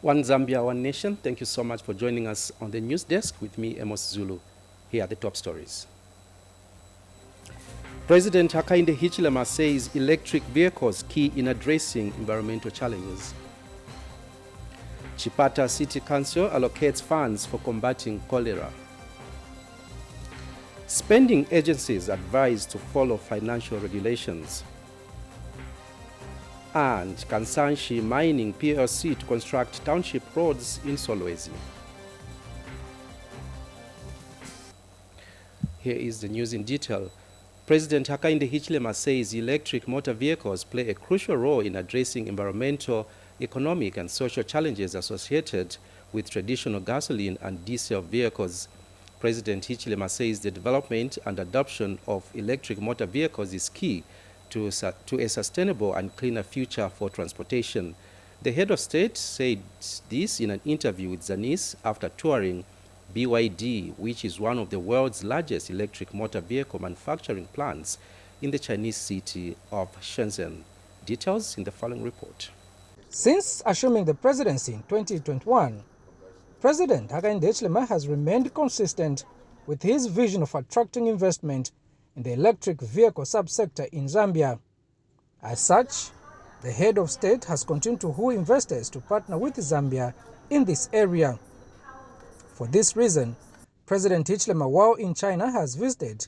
One Zambia, one nation. Thank you so much for joining us on the news desk with me, Amos Zulu. Here are the top stories. President Hakainde Hichilema says electric vehicles key in addressing environmental challenges. Chipata City Council allocates funds for combating cholera. Spending agencies advised to follow financial regulations. And Kansanshi Mining PLC to construct township roads in Solwezi. Here is the news in detail. President Hakainde Hichilema says electric motor vehicles play a crucial role in addressing environmental, economic and social challenges associated with traditional gasoline and diesel vehicles. President Hichilema says the development and adoption of electric motor vehicles is key to a sustainable and cleaner future for transportation. The head of state said this in an interview with ZANIS after touring BYD, which is one of the world's largest electric motor vehicle manufacturing plants in the Chinese city of Shenzhen. Details in the following report. Since assuming the presidency in 2021, President Hakainde Hichilema has remained consistent with his vision of attracting investment in the electric vehicle subsector in Zambia. As such, the head of state has continued to woo investors to partner with Zambia in this area. For this reason, President Hichilema, while in China, has visited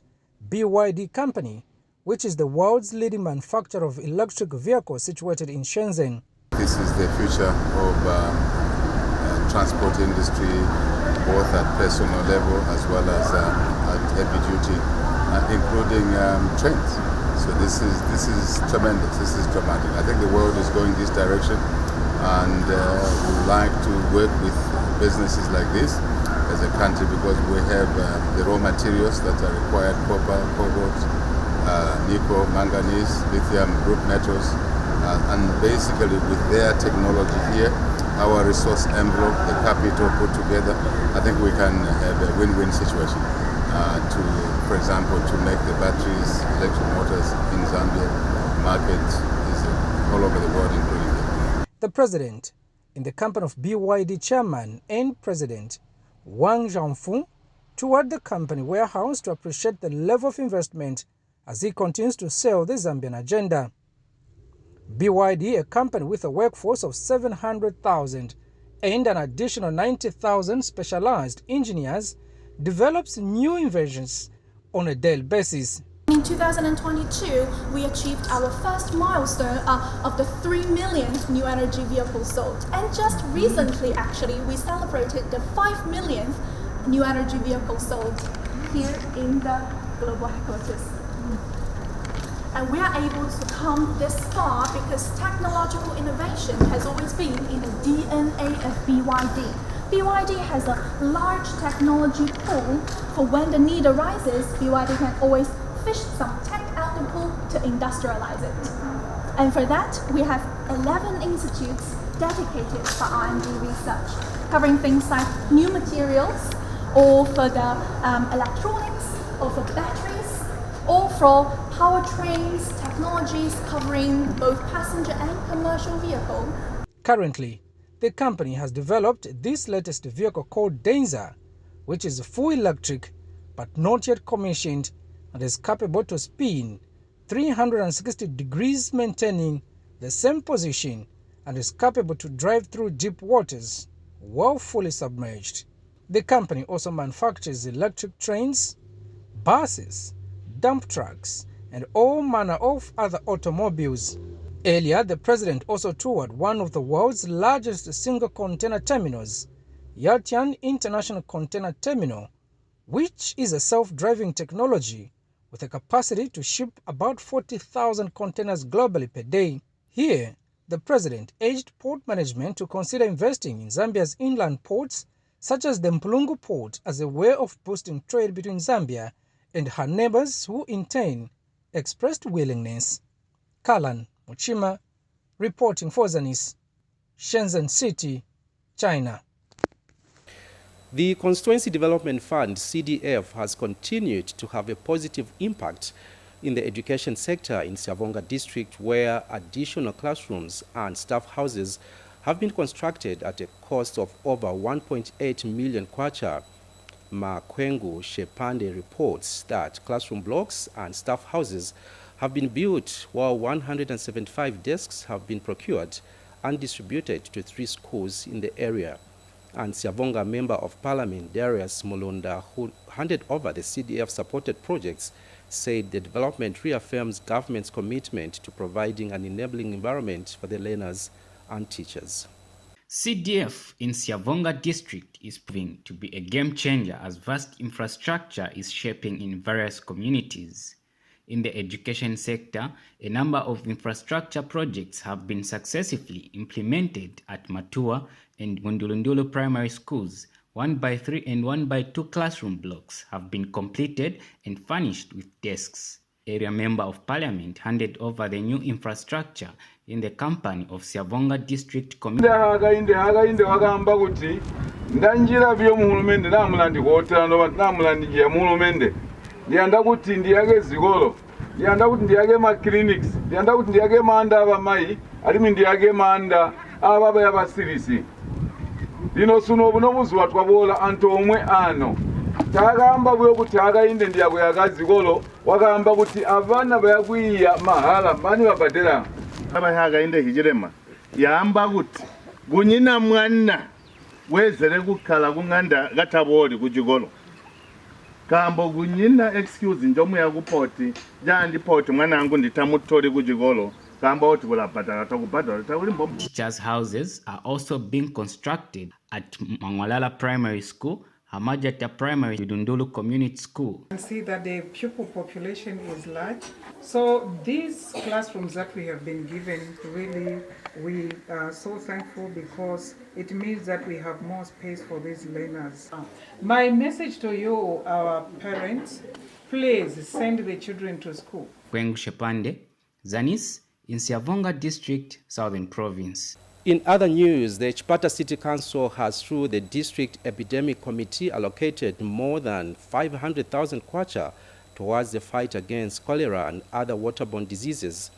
BYD company, which is the world's leading manufacturer of electric vehicles situated in Shenzhen. This is the future of transport industry, both at personal level as well as at heavy duty, including trains. So this is tremendous. This is dramatic. I think the world is going this direction, and we would like to work with businesses like this as a country because we have the raw materials that are required: copper, cobalt, nickel, manganese, lithium, group metals, and basically with their technology here, our resource envelope, the capital put together, I think we can have a win-win situation for example, to make the batteries, electric motors in Zambia market is all over the world, including here. The president, in the company of BYD chairman and president Wang Zhangfu, toured the company warehouse to appreciate the level of investment as he continues to sell the Zambian agenda. BYD, a company with a workforce of 700,000 and an additional 90,000 specialized engineers, develops new inventions on a daily basis. In 2022, we achieved our first milestone of the 3 millionth new energy vehicle sold. And just recently, actually, we celebrated the 5 millionth new energy vehicle sold here in the global headquarters. And we are able to come this far because technological innovation has always been in the DNA of BYD. BYD has a large technology pool for when the need arises, BYD can always fish some tech out the pool to industrialize it. And for that, we have 11 institutes dedicated for R&D research, covering things like new materials, or for the electronics, or for batteries, or for powertrains, technologies covering both passenger and commercial vehicle. Currently, the company has developed this latest vehicle called Denza, which is full electric but not yet commissioned and is capable to spin 360 degrees, maintaining the same position, and is capable to drive through deep waters while fully submerged. The company also manufactures electric trains, buses, dump trucks, and all manner of other automobiles. Earlier, the president also toured one of the world's largest single container terminals, Yatian International Container Terminal, which is a self-driving technology with a capacity to ship about 40,000 containers globally per day. Here, the president urged port management to consider investing in Zambia's inland ports, such as the Mpulungu port, as a way of boosting trade between Zambia and her neighbors, who in turn expressed willingness. Kalan Muchima, reporting for ZANIS, Shenzhen City, China. The Constituency Development Fund, CDF, has continued to have a positive impact in the education sector in Siavonga district, where additional classrooms and staff houses have been constructed at a cost of over 1.8 million kwacha. Makwengu Shepande reports that classroom blocks and staff houses have been built, while 175 desks have been procured and distributed to 3 schools in the area. And Siavonga Member of Parliament Darius Mulunda, who handed over the CDF-supported projects, said the development reaffirms government's commitment to providing an enabling environment for the learners and teachers. CDF in Siavonga district is proving to be a game changer as vast infrastructure is shaping in various communities. In the education sector, a number of infrastructure projects have been successfully implemented at Matua and Mundulundulu primary schools. 1x3 and 1x2 classroom blocks have been completed and furnished with desks. Area Member of Parliament handed over the new infrastructure in the company of Siavonga District Committee. Ndianda kuti ndiyake zikolo, ndianda kuti ndiyake ma clinics, ndianda kuti ndiyake manda abamai, alimi ndiyake manda ababa yabasirisi. Lino suno obunobuziwa twabola antu omwe ano. Tagaamba bwe kuti againde ndiyako yakazikolo, wagamba kuti abana bayakwiya mahala mani babadera. Abahagainde hijirema. Yamba kuti gunyina mwana wezere kukala kunganda gataboli kujigolo. Kambo gunyina excuse njomu ya kupoti jandi poti mwana wangu nditamutori kujigolo kamba oti bulapata atakupata ataulimbo. Teachers' houses are also being constructed at Mangwalala Primary School, Hamajata Primary, Dundulu Community School. You can see that the pupil population is large. So these classrooms that we have been given, really, we are so thankful because it means that we have more space for these learners. My message to you, our parents, please send the children to school. Makwengu Shepande, ZANIS, in Siavonga District, Southern Province. In other news, the Chipata City Council has, through the District Epidemic Committee, allocated more than 500,000 kwacha towards the fight against cholera and other waterborne diseases.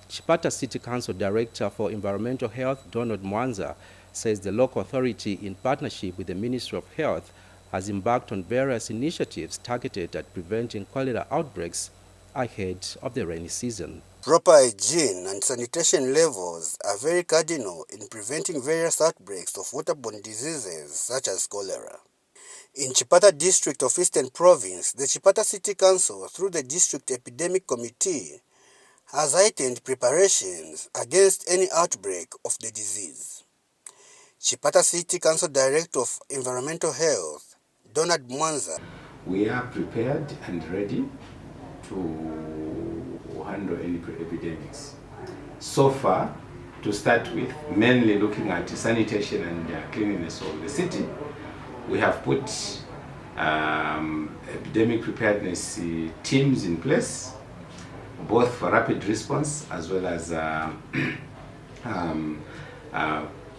Chipata City Council Director for Environmental Health, Donald Mwanza, says the local authority, in partnership with the Ministry of Health, has embarked on various initiatives targeted at preventing cholera outbreaks ahead of the rainy season. Proper hygiene and sanitation levels are very cardinal in preventing various outbreaks of waterborne diseases such as cholera. In Chipata District of Eastern Province, the Chipata City Council, through the District Epidemic Committee, has heightened preparations against any outbreak of the disease. Chipata City Council Director of Environmental Health, Donald Mwanza. We are prepared and ready to handle any epidemics. So far, to start with, mainly looking at sanitation and cleanliness of the city, we have put epidemic preparedness teams in place, both for rapid response as well as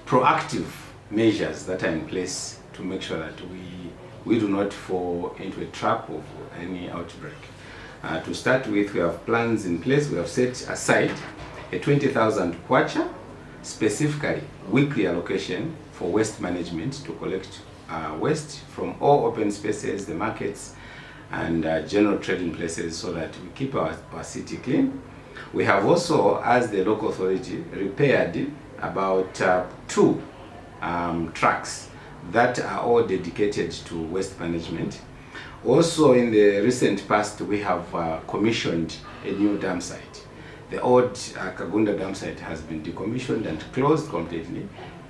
proactive measures that are in place to make sure that we do not fall into a trap of any outbreak. To start with, we have plans in place. We have set aside a 20,000 kwacha, specifically weekly allocation for waste management to collect waste from all open spaces, the markets, and general trading places so that we keep our city clean. We have also, as the local authority, repaired about 2 trucks that are all dedicated to waste management. Also, in the recent past, we have commissioned a new dam site. The old Kagunda dam site has been decommissioned and closed completely,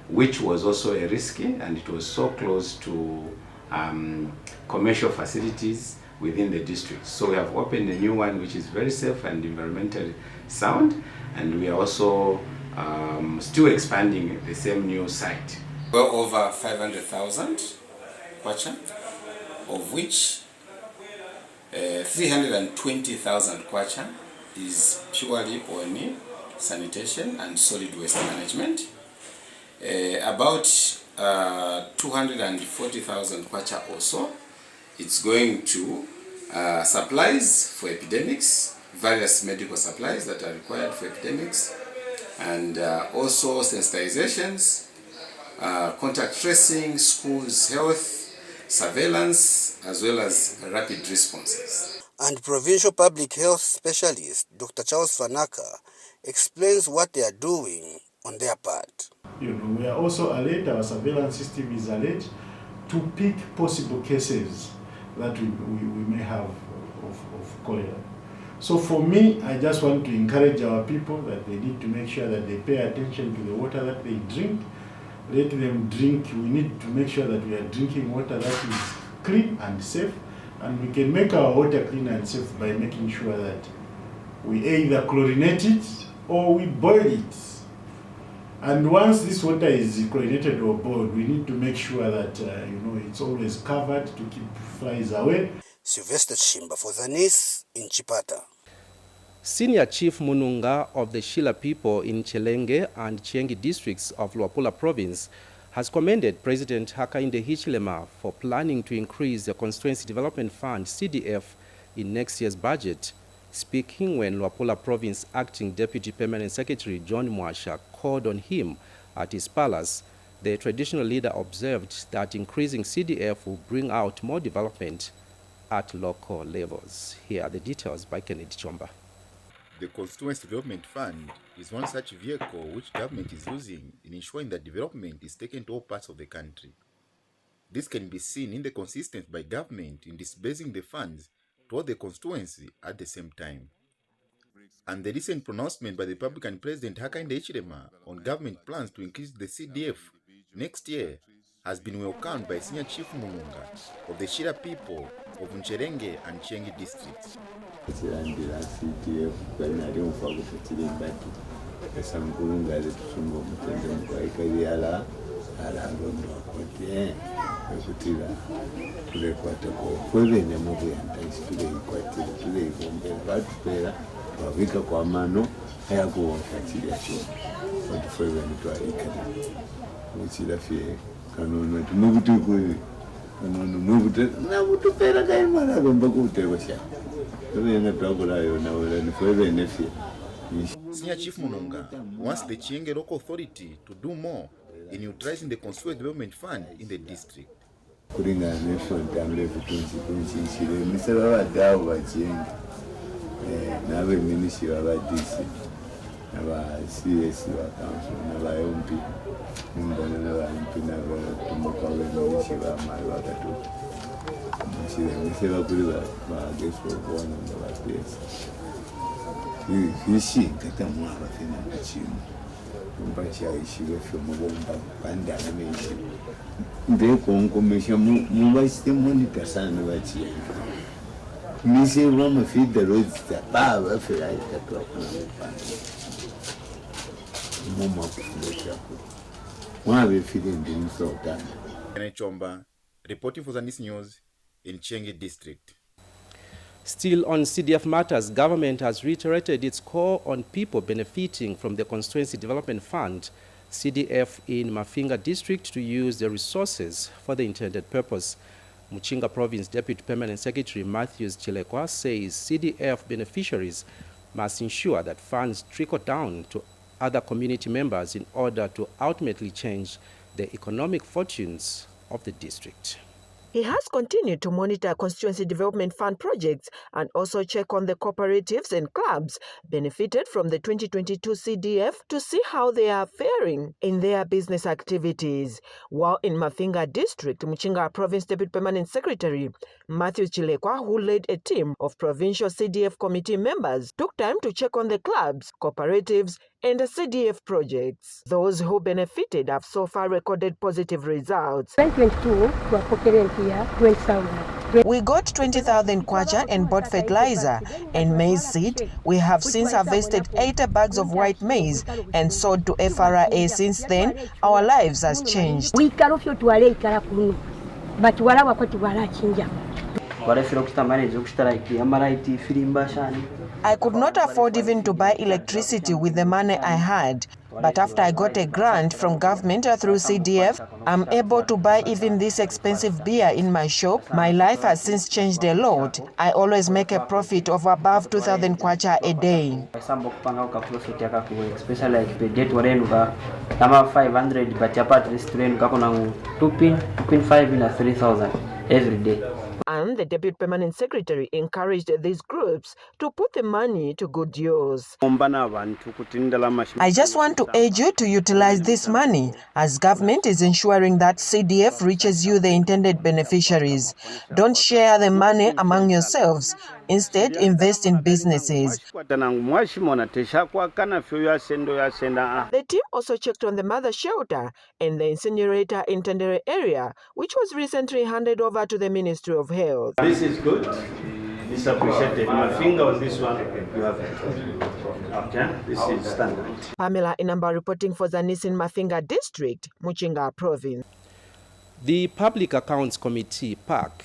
which was also a risky, and it was so close to commercial facilities within the district. So we have opened a new one, which is very safe and environmentally sound, and we are also still expanding the same new site. Well over 500,000 kwacha, of which 320,000 kwacha is purely on sanitation and solid waste management. About 240,000 kwacha also, it's going to supplies for epidemics, various medical supplies that are required for epidemics, and also sensitizations, contact tracing, schools health, surveillance, as well as rapid responses. And Provincial Public Health Specialist Dr. Charles Fanaka explains what they are doing on their part. We are also alert, our surveillance system is alert to pick possible cases that we may have of cholera. So for me, I just want to encourage our people that they need to make sure that they pay attention to the water that they drink. Let them drink. We need to make sure that we are drinking water that is clean and safe, and we can make our water clean and safe by making sure that we either chlorinate it or we boil it. And once this water is chlorinated or boiled, we need to make sure that it's always covered to keep flies away. Sylvester Chimba for ZANIS in Chipata. Senior Chief Mununga of the Shila people in Chelenge and Chiengi districts of Luapula province has commended President Hakainde Hichilema for planning to increase the Constituency Development Fund CDF in next year's budget. Speaking when Luapula Province Acting Deputy Permanent Secretary John Mwasha called on him at his palace, the traditional leader observed that increasing CDF will bring out more development at local levels. Here are the details by Kennedy Chomba. The Constituency Development Fund is one such vehicle which government is using in ensuring that development is taken to all parts of the country. This can be seen in the consistency by government in disbursing the funds toward the constituency at the same time. And the recent pronouncement by the Republican President Hakainde Hichilema on government plans to increase the CDF next year has been welcomed by Senior Chief Mununga of the Shira people of Ncherenge and Chiengi districts. Senior Chief Mununga wants the Chienge local authority to do more in utilizing the Constituency Development Fund in the district. Chomba, reporting for ZANIS News in Chiengi district. Still on CDF matters, government has reiterated its call on people benefiting from the Constituency Development Fund, CDF, in Mafinga district to use the resources for the intended purpose. Muchinga Province Deputy Permanent Secretary Matthews Chilekwa says CDF beneficiaries must ensure that funds trickle down to other community members in order to ultimately change the economic fortunes of the district. He has continued to monitor Constituency Development Fund projects and also check on the cooperatives and clubs benefited from the 2022 CDF to see how they are faring in their business activities. While in Mafinga District, Muchinga Province Deputy Permanent Secretary Matthew Chilekwa, who led a team of provincial CDF committee members, took time to check on the clubs, cooperatives, and the CDF projects. Those who benefited have so far recorded positive results. 2022, we got 20,000 kwacha and bought fertilizer and maize seed. We have since harvested 80 bags of white maize and sold to FRA. Since then, our lives has changed. I could not afford even to buy electricity with the money I had. But after I got a grant from government through CDF, I'm able to buy even this expensive beer in my shop. My life has since changed a lot. I always make a profit of above 2,000 kwacha a day. Especially like budget warenuka kama 500 but apart restaurant kuna 2.5 in 3,000 every day. And the Deputy Permanent Secretary encouraged these groups to put the money to good use. I just want to urge you to utilize this money, as government is ensuring that CDF reaches you the intended beneficiaries. Don't share the money among yourselves. Instead, invest in businesses. The team also checked on the mother shelter and the incinerator in Tendere area, which was recently handed over to the Ministry of Health. This is good. This is appreciated. My finger on this one, you have it. Okay, this is standard. Pamela Inamba reporting for ZANIS in Mafinga District, Muchinga Province. The Public Accounts Committee, PAC,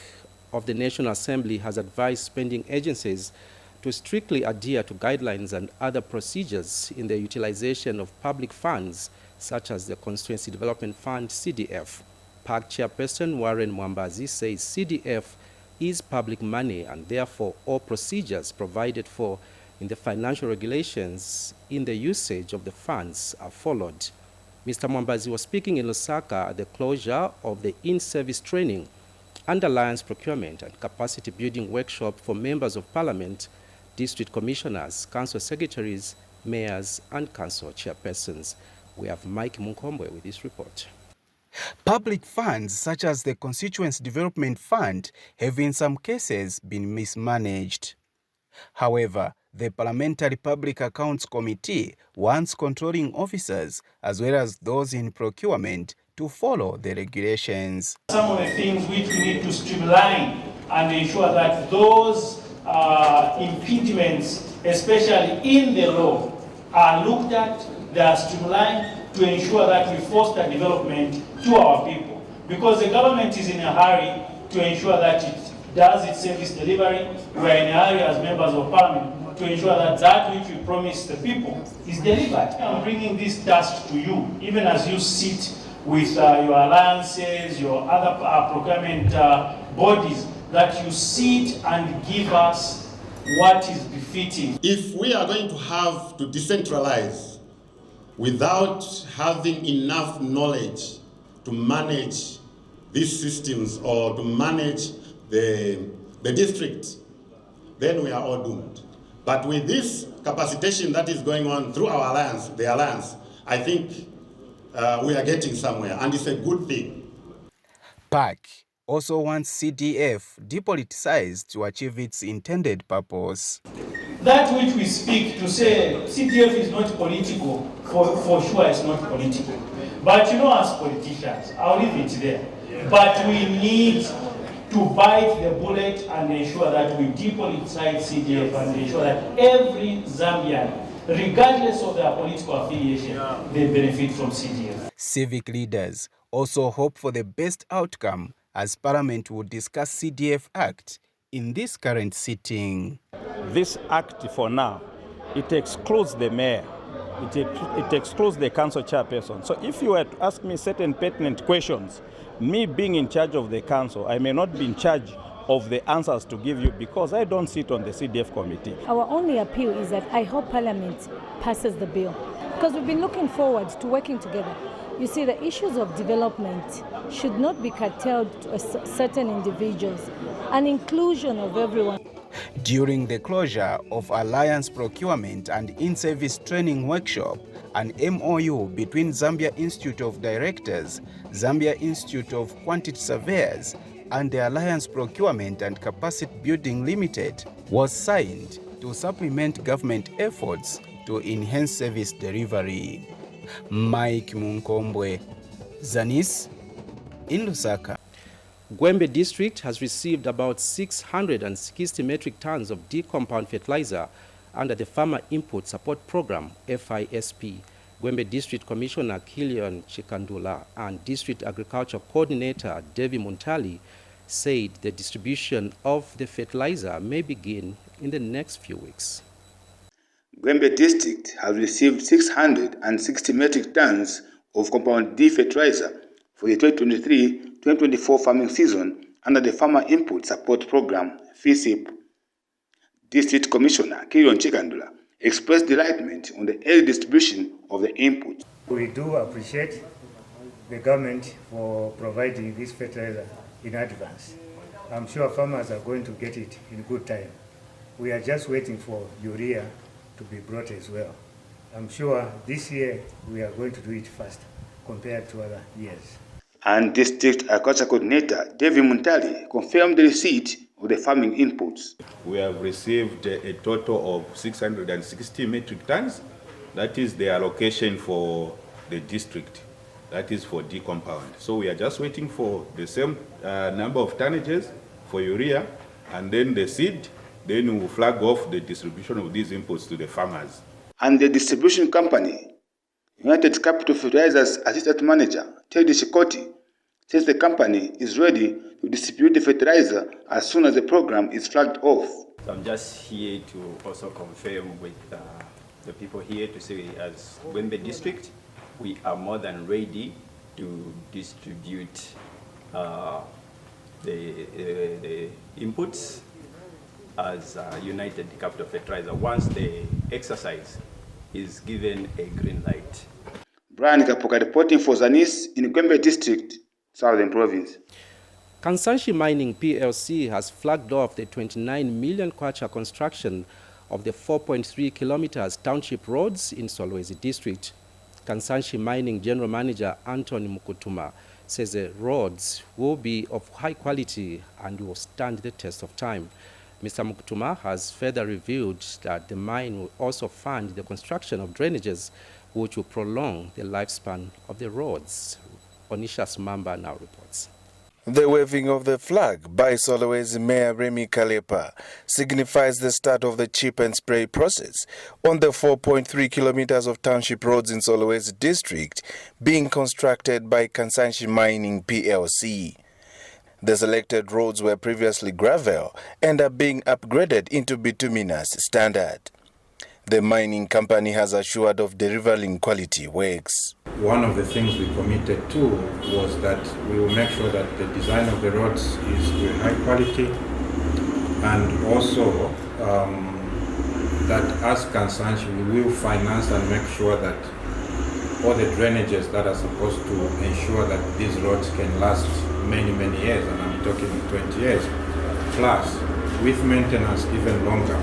of the National Assembly has advised spending agencies to strictly adhere to guidelines and other procedures in the utilization of public funds, such as the Constituency Development Fund, CDF. PAC Chairperson Warren Mwambazi says CDF is public money and therefore all procedures provided for in the financial regulations in the usage of the funds are followed. Mr. Mwambazi was speaking in Lusaka at the closure of the in-service training and alliance procurement and capacity building workshop for members of parliament, district commissioners, council secretaries, mayors, and council chairpersons. We have Mike Munkombwe with this report. Public funds such as the Constituency Development Fund have in some cases been mismanaged. However, the Parliamentary Public Accounts Committee wants controlling officers as well as those in procurement to follow the regulations. Some of the things which we need to streamline and ensure that those impediments, especially in the law, are looked at, they are streamlined to ensure that we foster development to our people. Because the government is in a hurry to ensure that it does its service delivery. We are in a hurry as members of parliament to ensure that that which we promise the people is delivered. I'm bringing this task to you, even as you sit with your alliances, your other procurement bodies, that you sit and give us what is befitting. If we are going to have to decentralize without having enough knowledge to manage these systems or to manage the district, then we are all doomed. But with this capacitation that is going on through our alliance, the alliance, I think we are getting somewhere, and it's a good thing. PAC also wants CDF depoliticized to achieve its intended purpose. That which we speak to say CDF is not political, for sure it's not political. But you know, as politicians, I'll leave it there. But we need to bite the bullet and ensure that we depoliticize CDF and ensure that every Zambian, regardless of their political affiliation, they benefit from CDF. Civic leaders also hope for the best outcome as Parliament will discuss CDF Act in this current sitting. This act for now, it excludes the mayor, it excludes the council chairperson. So if you were to ask me certain pertinent questions, me being in charge of the council, I may not be in charge of the answers to give you because I don't sit on the CDF committee. Our only appeal is that I hope Parliament passes the bill because we've been looking forward to working together. You see, the issues of development should not be curtailed to certain individuals, an inclusion of everyone. During the closure of Alliance Procurement and In-Service Training Workshop, an MOU between Zambia Institute of Directors, Zambia Institute of Quantity Surveyors, and the Alliance Procurement and Capacity Building Limited was signed to supplement government efforts to enhance service delivery. Mike Munkombwe, ZANIS, in Lusaka. Gwembe District has received about 660 metric tons of decompound fertilizer under the Farmer Input Support Program, FISP. Gwembe District Commissioner Kilian Chikandula and District Agriculture Coordinator Devi Muntali said the distribution of the fertilizer may begin in the next few weeks. Gwembe district has received 660 metric tons of compound D fertilizer for the 2023-2024 farming season under the Farmer Input Support Program, FISIP. District Commissioner Kirion Chikandula expressed delightment on the early distribution of the input. We do appreciate the government for providing this fertilizer in advance. I'm sure farmers are going to get it in good time. We are just waiting for urea to be brought as well. I'm sure this year we are going to do it fast compared to other years. And District Agriculture Coordinator David Muntali confirmed the receipt of the farming inputs. We have received a total of 660 metric tons. That is the allocation for the district. That is for D compound. So we are just waiting for the same number of tonnages for urea and then the seed. Then we will flag off the distribution of these inputs to the farmers. And the distribution company, United Capital Fertilizers Assistant Manager Teddy Shikoti, says the company is ready to distribute the fertilizer as soon as the program is flagged off. So I'm just here to also confirm with the people here to say, as Gwembe District, we are more than ready to distribute the inputs as United Capital Fertilizer once the exercise is given a green light. Brian Kapoka reporting for ZANIS in Gwembe District, Southern Province. Kansanshi Mining PLC has flagged off the 29 million kwacha construction of the 4.3 kilometers township roads in Solwezi District. Kansanshi Mining General Manager Anthony Mukutuma says the roads will be of high quality and will stand the test of time. Mr. Mukutuma has further revealed that the mine will also fund the construction of drainages which will prolong the lifespan of the roads. Onisha Sumamba now reports. The waving of the flag by Solwezi Mayor Remy Kalepa signifies the start of the chip and spray process on the 4.3 kilometers of township roads in Solwezi District being constructed by Kansanshi Mining PLC. The selected roads were previously gravel and are being upgraded into bituminous standard. The mining company has assured of delivering quality works. One of the things we committed to was that we will make sure that the design of the roads is to high quality, and also that as Kansanshi we will finance and make sure that all the drainages that are supposed to ensure that these roads can last many years, and I'm talking 20 years plus, with maintenance even longer.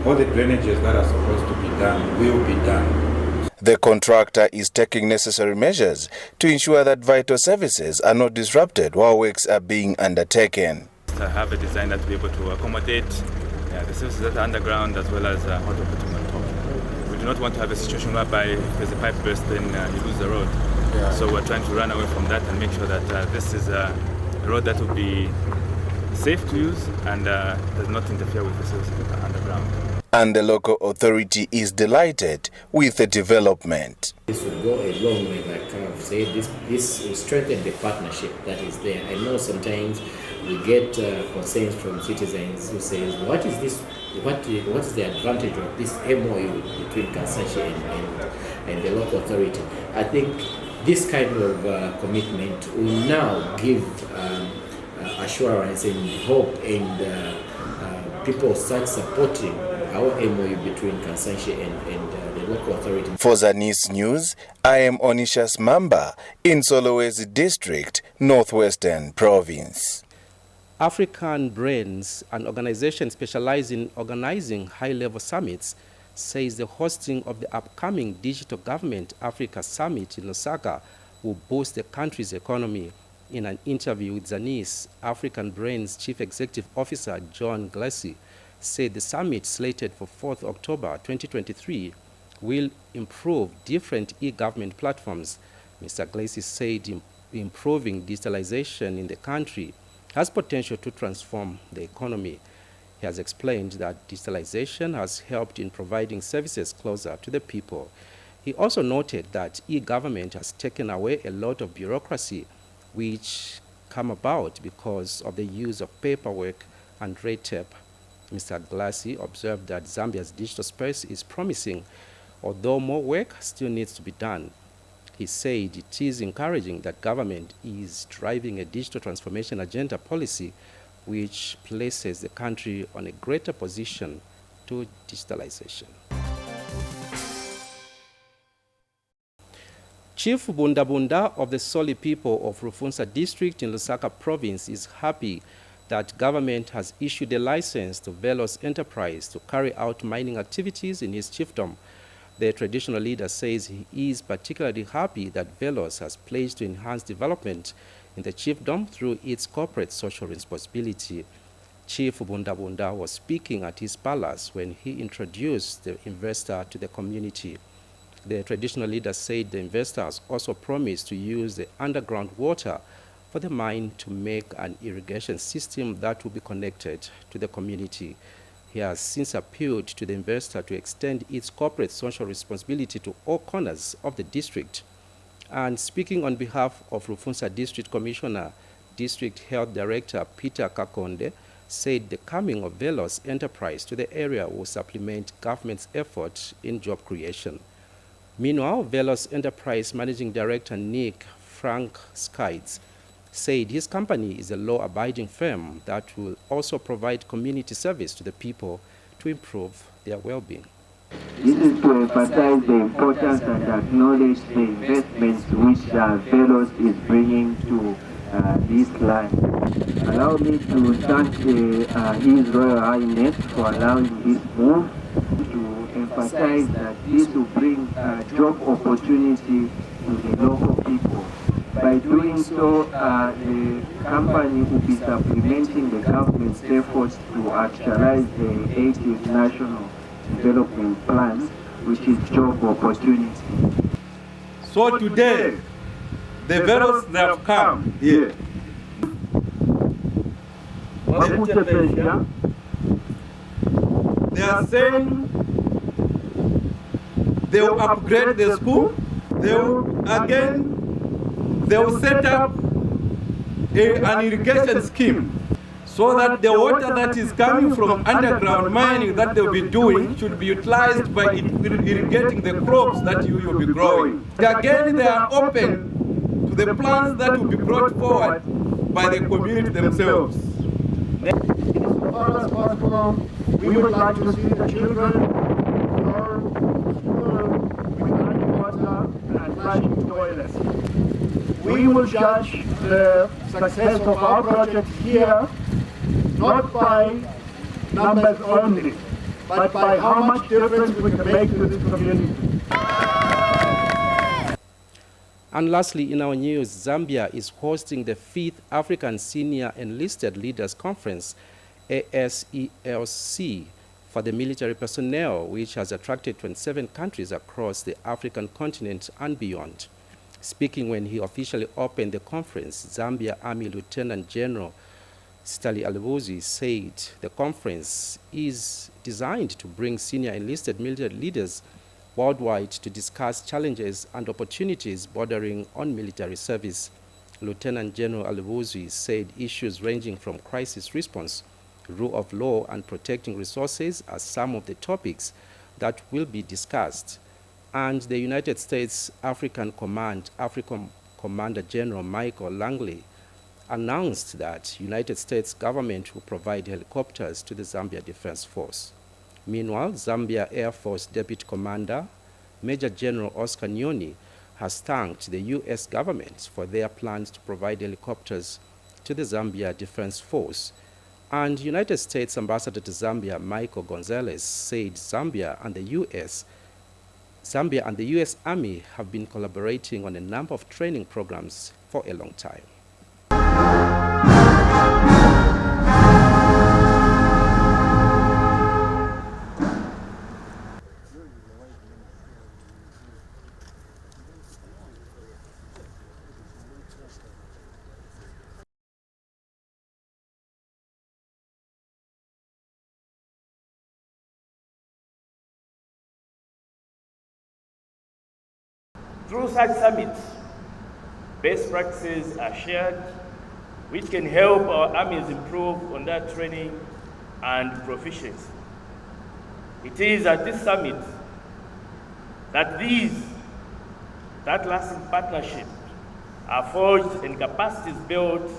All the drainages that are supposed to be done will be done. The contractor is taking necessary measures to ensure that vital services are not disrupted while works are being undertaken. I have a design that will be able to accommodate the services that are underground as well as hot water putting on top. We do not want to have a situation whereby if there's a pipe burst, then you lose the road. Yeah. So we're trying to run away from that and make sure that this is a road that will be safe to use and does not interfere with the services that are underground. And the local authority is delighted with the development. This will go a long way, like kind of say, this will strengthen the partnership that is there. I know sometimes we get concerns from citizens who say, what is this? What is the advantage of this MOU between Kansanshi and the local authority? I think this kind of commitment will now give assurance and hope, and people start supporting our MOU between Kansanshi and the local authority. For ZANIS News, I am Onisha Mamba in Solwezi District, Northwestern Province. African Brains, an organization specializing in organizing high-level summits, says the hosting of the upcoming Digital Government Africa Summit in Lusaka will boost the country's economy. In an interview with ZANIS, African Brains Chief Executive Officer John Glassy said the summit slated for 4th October 2023 will improve different e-government platforms. Mr. Glassy said improving digitalization in the country has potential to transform the economy. He has explained that digitalization has helped in providing services closer to the people. He also noted that e-government has taken away a lot of bureaucracy which come about because of the use of paperwork and red tape. Mr. Glassi observed that Zambia's digital space is promising, although more work still needs to be done. He said it is encouraging that government is driving a digital transformation agenda policy which places the country on a greater position to digitalization. Chief Bunda Bunda of the Soli people of Rufunsa district in Lusaka province is happy that government has issued a license to Velos Enterprise to carry out mining activities in his chiefdom. The traditional leader says he is particularly happy that Velos has pledged to enhance development in the chiefdom through its corporate social responsibility. Chief Bunda Bunda was speaking at his palace when he introduced the investor to the community. The traditional leader said the investor has also promised to use the underground water for the mine to make an irrigation system that will be connected to the community. He has since appealed to the investor to extend its corporate social responsibility to all corners of the district. And speaking on behalf of Rufunsa District Commissioner, District Health Director Peter Kakonde said the coming of Velos Enterprise to the area will supplement government's effort in job creation. Meanwhile, Velos Enterprise Managing Director Nick Frank Skides said his company is a law-abiding firm that will also provide community service to the people to improve their well-being. This is to emphasize the importance and acknowledge the investments which Velos is bringing to this land. Allow me to thank His Royal Highness for allowing this move to emphasize that this will bring job opportunity to the local people. By doing so, the company will be supplementing the government's efforts to actualize the 80th National Development Plan, which is job opportunity. So today, the Velos have come here. They are saying they will upgrade the school, they will set up an irrigation scheme so that the water that is coming from underground mining that they will be doing should be utilized by irrigating the crops that you will be growing. Again, they are open to the plans that will be brought forward by the community themselves. As far as possible, we would like to see the children with running water and flushing toilets. We will judge the success of our project here not by numbers only, but by how much difference we can make to this community. And lastly, in our news, Zambia is hosting the 5th African Senior Enlisted Leaders Conference, ASELC, for the military personnel, which has attracted 27 countries across the African continent and beyond. Speaking when he officially opened the conference, Zambia Army Lieutenant General Stali Alibuzi said the conference is designed to bring senior enlisted military leaders worldwide to discuss challenges and opportunities bordering on military service. Lieutenant General Alibuzi said issues ranging from crisis response, rule of law, and protecting resources are some of the topics that will be discussed. And the United States African Command, AFRICOM Commander General Michael Langley announced that United States government will provide helicopters to the Zambia Defense Force. Meanwhile, Zambia Air Force Deputy Commander Major General Oscar Nyoni has thanked the U.S. government for their plans to provide helicopters to the Zambia Defense Force. And United States Ambassador to Zambia Michael Gonzalez said Zambia and the U.S. Army have been collaborating on a number of training programs for a long time. Through such summits, best practices are shared, which can help our armies improve on that training and proficiency. It is at this summit that that lasting partnership are forged and capacities built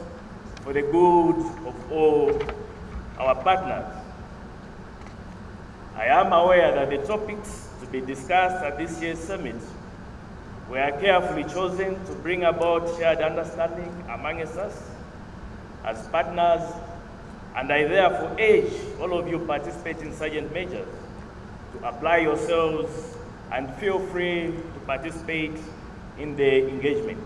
for the good of all our partners. I am aware that the topics to be discussed at this year's summit were carefully chosen to bring about shared understanding amongst us as partners, and I therefore urge all of you participating sergeant majors to apply yourselves and feel free to participate in the engagement.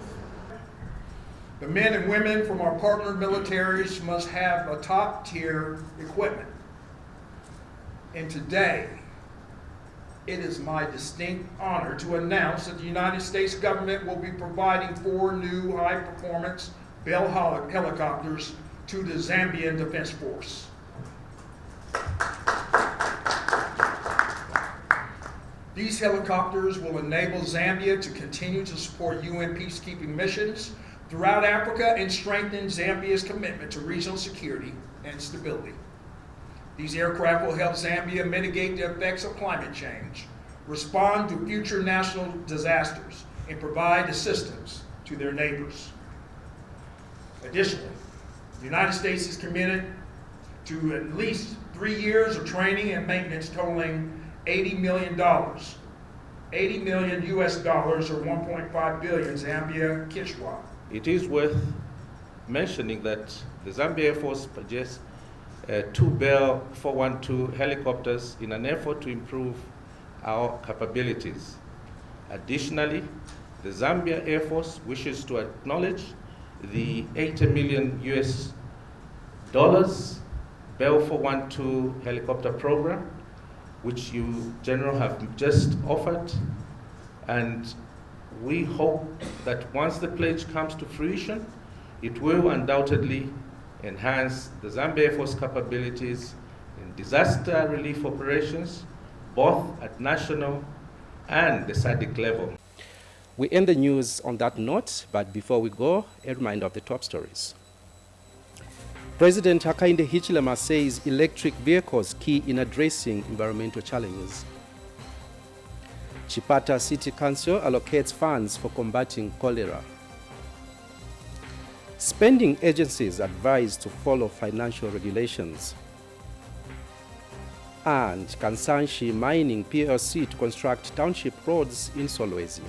The men and women from our partner militaries must have a top-tier equipment. And today, it is my distinct honor to announce that the United States government will be providing 4 new high-performance Bell helicopters to the Zambian Defense Force. These helicopters will enable Zambia to continue to support UN peacekeeping missions throughout Africa and strengthen Zambia's commitment to regional security and stability. These aircraft will help Zambia mitigate the effects of climate change, respond to future national disasters, and provide assistance to their neighbors. Additionally, the United States is committed to at least 3 years of training and maintenance totaling $80 million. $80 million US dollars, or 1.5 billion Zambia Kishwa. It is worth mentioning that the Zambia Air Force purchased 2 Bell 412 helicopters in an effort to improve our capabilities. Additionally, the Zambia Air Force wishes to acknowledge the $80 million US dollars Bell 412 helicopter program, which you, General, have just offered, and we hope that once the pledge comes to fruition, it will undoubtedly enhance the Zambia Air Force capabilities in disaster relief operations, both at national and the SADC level. We end the news on that note, but before we go, a reminder of the top stories. President Hakainde Hichilema says electric vehicles key in addressing environmental challenges. Chipata City Council allocates funds for combating cholera. Spending agencies advised to follow financial regulations. And Kansanshi Mining PLC to construct township roads in Solwezi.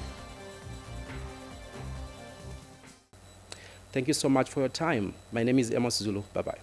Thank you so much for your time. My name is Amos Zulu. Bye-bye.